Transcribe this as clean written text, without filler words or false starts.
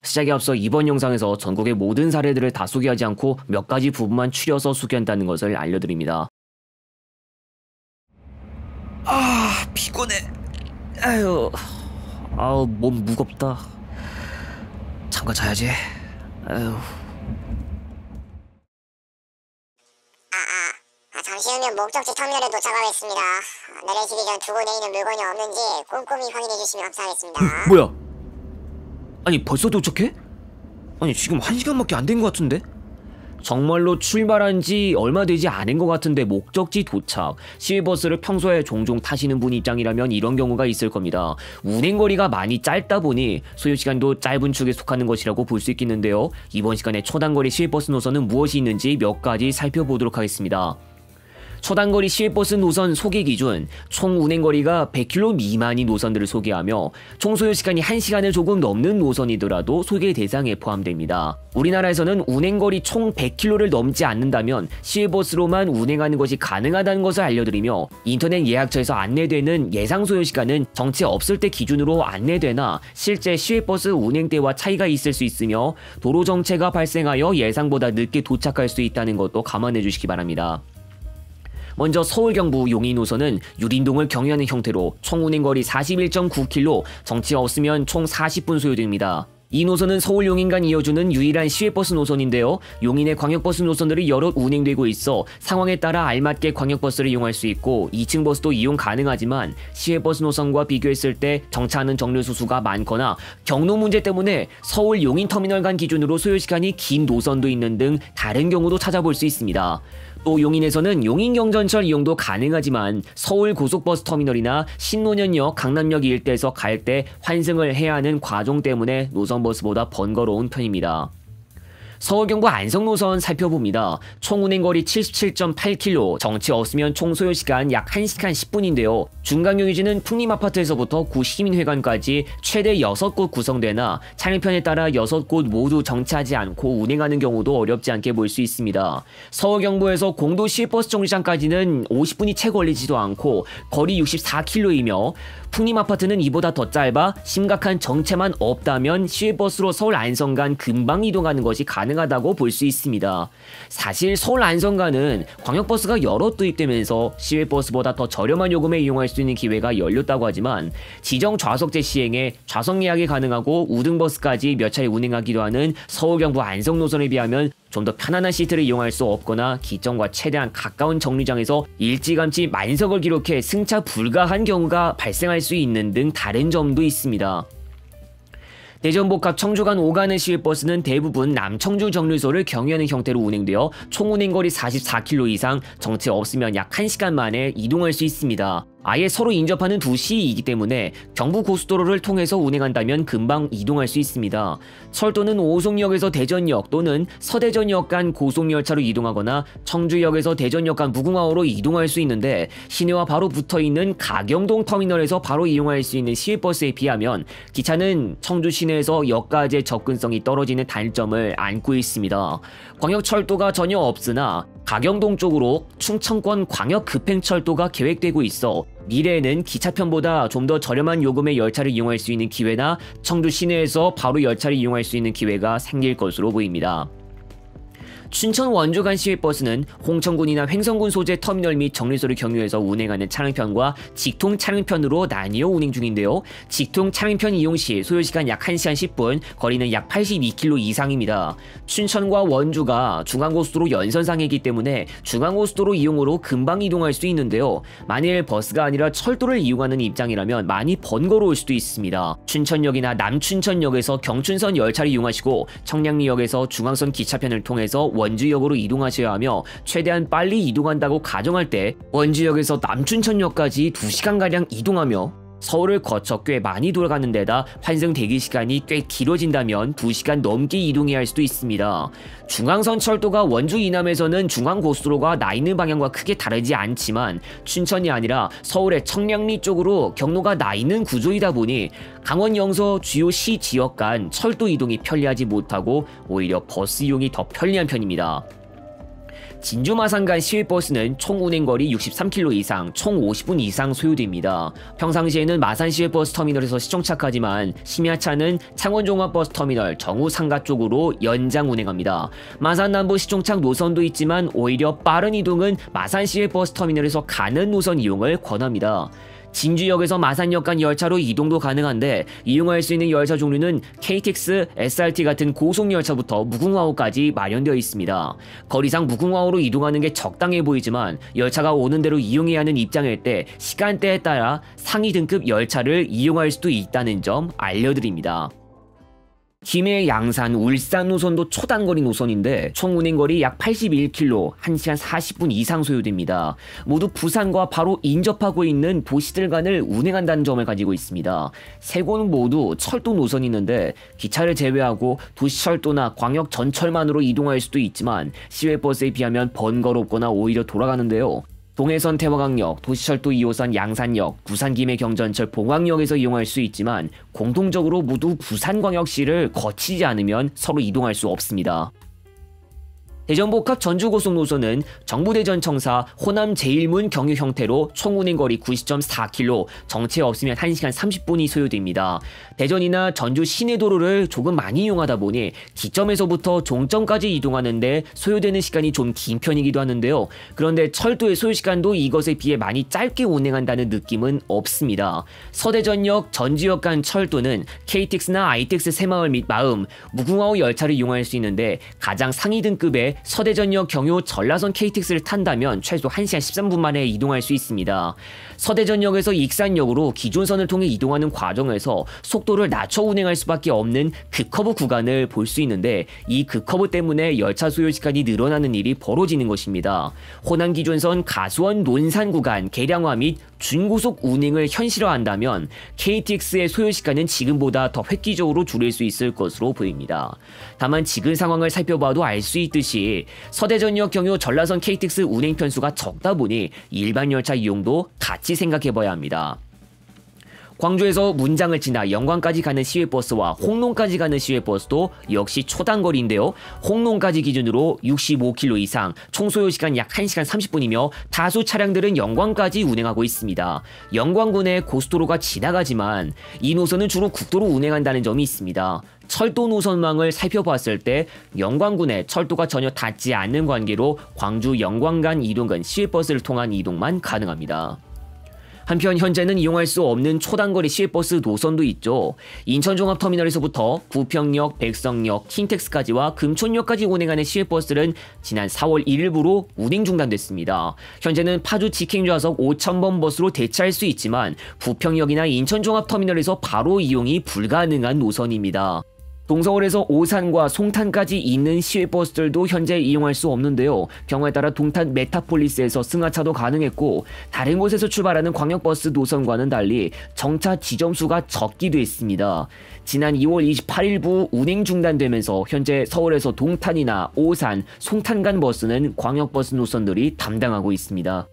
시작에 앞서 이번 영상에서 전국의 모든 사례들을 다 소개하지 않고 몇 가지 부분만 추려서 소개한다는 것을 알려드립니다. 피곤해. 몸 무겁다. 잠깐 자야지. 잠시 후면 목적지 터미널에 도착하겠습니다. 내리시기 전 두고 내리는 물건이 없는지 꼼꼼히 확인해 주시면 감사하겠습니다. 뭐야? 아니 벌써 도착해? 아니 지금 1시간밖에 안 된 것 같은데? 정말로 출발한 지 얼마 되지 않은 것 같은데 목적지 도착. 시외버스를 평소에 종종 타시는 분 입장이라면 이런 경우가 있을 겁니다. 운행거리가 많이 짧다 보니 소요시간도 짧은 축에 속하는 것이라고 볼 수 있겠는데요. 이번 시간에 초단거리 시외버스 노선은 무엇이 있는지 몇 가지 살펴보도록 하겠습니다. 초단거리 시외버스 노선 소개 기준, 총 운행거리가 100km 미만인 노선들을 소개하며 총 소요시간이 1시간을 조금 넘는 노선이더라도 소개 대상에 포함됩니다. 우리나라에서는 운행거리 총 100km를 넘지 않는다면 시외버스로만 운행하는 것이 가능하다는 것을 알려드리며, 인터넷 예약처에서 안내되는 예상 소요시간은 정체 없을 때 기준으로 안내되나 실제 시외버스 운행 때와 차이가 있을 수 있으며 도로 정체가 발생하여 예상보다 늦게 도착할 수 있다는 것도 감안해 주시기 바랍니다. 먼저 서울 경부 용인 노선은 유림동을 경유하는 형태로 총 운행거리 41.9km, 정체가 없으면 총 40분 소요됩니다. 이 노선은 서울 용인 간 이어주는 유일한 시외버스 노선인데요. 용인의 광역버스 노선들이 여럿 운행되고 있어 상황에 따라 알맞게 광역버스를 이용할 수 있고 2층 버스도 이용 가능하지만 시외버스 노선과 비교했을 때 정차하는 정류소 수가 많거나 경로 문제 때문에 서울 용인 터미널 간 기준으로 소요시간이 긴 노선도 있는 등 다른 경우도 찾아볼 수 있습니다. 또 용인에서는 용인경전철 이용도 가능하지만 서울 고속버스 터미널이나 신논현역, 강남역 일대에서 갈 때 환승을 해야 하는 과정 때문에 노선버스보다 번거로운 편입니다. 서울 경부 안성 노선 살펴봅니다. 총 운행거리 77.8km, 정체 없으면 총 소요시간 약 1시간 10분인데요. 중간용유지는 풍림아파트에서부터 구 시민회관까지 최대 6곳 구성되나 차량편에 따라 6곳 모두 정차하지 않고 운행하는 경우도 어렵지 않게 볼 수 있습니다. 서울 경부에서 공도 시외버스 정류장까지는 50분이 채 걸리지도 않고 거리 64km이며 풍림아파트는 이보다 더 짧아 심각한 정체만 없다면 시외버스로 서울 안성 간 금방 이동하는 것이 가능하다고 볼 수 있습니다. 사실 서울 안성간은 광역버스가 여러 도입되면서 시외버스보다 더 저렴한 요금에 이용할 수 있는 기회가 열렸다고 하지만 지정 좌석제 시행에 좌석 예약이 가능하고 우등버스까지 몇 차례 운행하기도 하는 서울 경부 안성 노선에 비하면 좀 더 편안한 시트를 이용할 수 없거나 기점과 최대한 가까운 정류장에서 일찌감치 만석을 기록해 승차 불가한 경우가 발생할 수 있는 등 다른 점도 있습니다. 대전복합 청주간 오가는 시외버스는 대부분 남청주 정류소를 경유하는 형태로 운행되어 총 운행거리 44km 이상, 정체 없으면 약 1시간 만에 이동할 수 있습니다. 아예 서로 인접하는 두 시이기 때문에 경부고속도로를 통해서 운행한다면 금방 이동할 수 있습니다. 철도는 오송역에서 대전역 또는 서대전역 간 고속열차로 이동하거나 청주역에서 대전역 간 무궁화호로 이동할 수 있는데, 시내와 바로 붙어있는 가경동 터미널에서 바로 이용할 수 있는 시외버스에 비하면 기차는 청주 시내에서 역까지의 접근성이 떨어지는 단점을 안고 있습니다. 광역철도가 전혀 없으나 가경동 쪽으로 충청권 광역급행철도가 계획되고 있어 미래에는 기차편보다 좀 더 저렴한 요금의 열차를 이용할 수 있는 기회나 청주 시내에서 바로 열차를 이용할 수 있는 기회가 생길 것으로 보입니다. 춘천 원주 간 시외버스는 홍천군이나 횡성군 소재 터미널 및 정류소를 경유해서 운행하는 차량편과 직통 차량편으로 나뉘어 운행 중인데요. 직통 차량편 이용 시 소요시간 약 1시간 10분, 거리는 약 82km 이상입니다. 춘천과 원주가 중앙고속도로 연선상이기 때문에 중앙고속도로 이용으로 금방 이동할 수 있는데요. 만일 버스가 아니라 철도를 이용하는 입장이라면 많이 번거로울 수도 있습니다. 춘천역이나 남춘천역에서 경춘선 열차를 이용하시고 청량리역에서 중앙선 기차편을 통해서 원주역으로 이동하셔야 하며, 최대한 빨리 이동한다고 가정할 때 원주역에서 남춘천역까지 2시간가량 이동하며 서울을 거쳐 꽤 많이 돌아가는 데다 환승 대기시간이 꽤 길어진다면 2시간 넘게 이동해야 할 수도 있습니다. 중앙선 철도가 원주 이남에서는 중앙고속도로가 나 있는 방향과 크게 다르지 않지만 춘천이 아니라 서울의 청량리 쪽으로 경로가 나 있는 구조이다 보니 강원 영서 주요 시 지역 간 철도 이동이 편리하지 못하고 오히려 버스 이용이 더 편리한 편입니다. 진주 마산 간 시외버스는 총 운행거리 63km 이상, 총 50분 이상 소요됩니다. 평상시에는 마산 시외버스 터미널에서 시정차까지만 심야차는 창원종합버스터미널 정우 상가 쪽으로 연장 운행합니다. 마산 남부 시종착 노선도 있지만 오히려 빠른 이동은 마산 시외버스터미널에서 가는 노선 이용을 권합니다. 진주역에서 마산역 간 열차로 이동도 가능한데 이용할 수 있는 열차 종류는 KTX, SRT 같은 고속열차부터 무궁화호까지 마련되어 있습니다. 거리상 무궁화호로 이동하는 게 적당해 보이지만 열차가 오는 대로 이용해야 하는 입장일 때 시간대에 따라 상위 등급 열차를 이용할 수도 있다는 점 알려드립니다. 김해, 양산, 울산 노선도 초단거리 노선인데 총 운행거리 약 81km, 1시간 40분 이상 소요됩니다. 모두 부산과 바로 인접하고 있는 도시들 간을 운행한다는 점을 가지고 있습니다. 세 곳은 모두 철도 노선이 있는데 기차를 제외하고 도시철도나 광역 전철만으로 이동할 수도 있지만 시외버스에 비하면 번거롭거나 오히려 돌아가는데요. 동해선 태화강역, 도시철도 2호선 양산역, 부산 김해 경전철 봉황역에서 이용할 수 있지만 공통적으로 모두 부산광역시를 거치지 않으면 서로 이동할 수 없습니다. 대전복합 전주고속노선은 정부대전청사 호남 제1문 경유 형태로 총 운행거리 90.4km, 정체 없으면 1시간 30분이 소요됩니다. 대전이나 전주 시내도로를 조금 많이 이용하다 보니 기점에서부터 종점까지 이동하는데 소요되는 시간이 좀 긴 편이기도 하는데요. 그런데 철도의 소요시간도 이것에 비해 많이 짧게 운행한다는 느낌은 없습니다. 서대전역, 전주역 간 철도는 KTX나 ITX 새마을 및 마음, 무궁화호 열차를 이용할 수 있는데 가장 상위 등급의 서대전역 경유 전라선 KTX를 탄다면 최소 1시간 13분 만에 이동할 수 있습니다. 서대전역에서 익산역으로 기존선을 통해 이동하는 과정에서 속도를 낮춰 운행할 수밖에 없는 급커브 구간을 볼 수 있는데 이 급커브 때문에 열차 소요 시간이 늘어나는 일이 벌어지는 것입니다. 호남 기존선 가수원 논산 구간 개량화 및 준고속 운행을 현실화한다면 KTX의 소요 시간은 지금보다 더 획기적으로 줄일 수 있을 것으로 보입니다. 다만 지금 상황을 살펴봐도 알 수 있듯이 서대전역 경유 전라선 KTX 운행 편수가 적다 보니 일반 열차 이용도 같이 생각해봐야 합니다. 광주에서 문장을 지나 영광까지 가는 시외버스와 홍농까지 가는 시외버스도 역시 초단거리인데요. 홍농까지 기준으로 65km 이상, 총 소요시간 약 1시간 30분이며 다수 차량들은 영광까지 운행하고 있습니다. 영광군에 고속도로가 지나가지만 이 노선은 주로 국도로 운행한다는 점이 있습니다. 철도 노선망을 살펴봤을 때 영광군에 철도가 전혀 닿지 않는 관계로 광주 영광 간 이동은 시외버스를 통한 이동만 가능합니다. 한편 현재는 이용할 수 없는 초단거리 시외버스 노선도 있죠. 인천종합터미널에서부터 구평역, 백성역, 킨텍스까지와 금촌역까지 운행하는 시외버스들은 지난 4월 1일부로 운행 중단됐습니다. 현재는 파주 직행좌석 5000번 버스로 대체할 수 있지만 구평역이나 인천종합터미널에서 바로 이용이 불가능한 노선입니다. 동서울에서 오산과 송탄까지 있는 시외버스들도 현재 이용할 수 없는데요. 경우에 따라 동탄 메타폴리스에서 승하차도 가능했고 다른 곳에서 출발하는 광역버스 노선과는 달리 정차 지점수가 적기도 했습니다. 지난 2월 28일부 운행 중단되면서 현재 서울에서 동탄이나 오산, 송탄 간 버스는 광역버스 노선들이 담당하고 있습니다.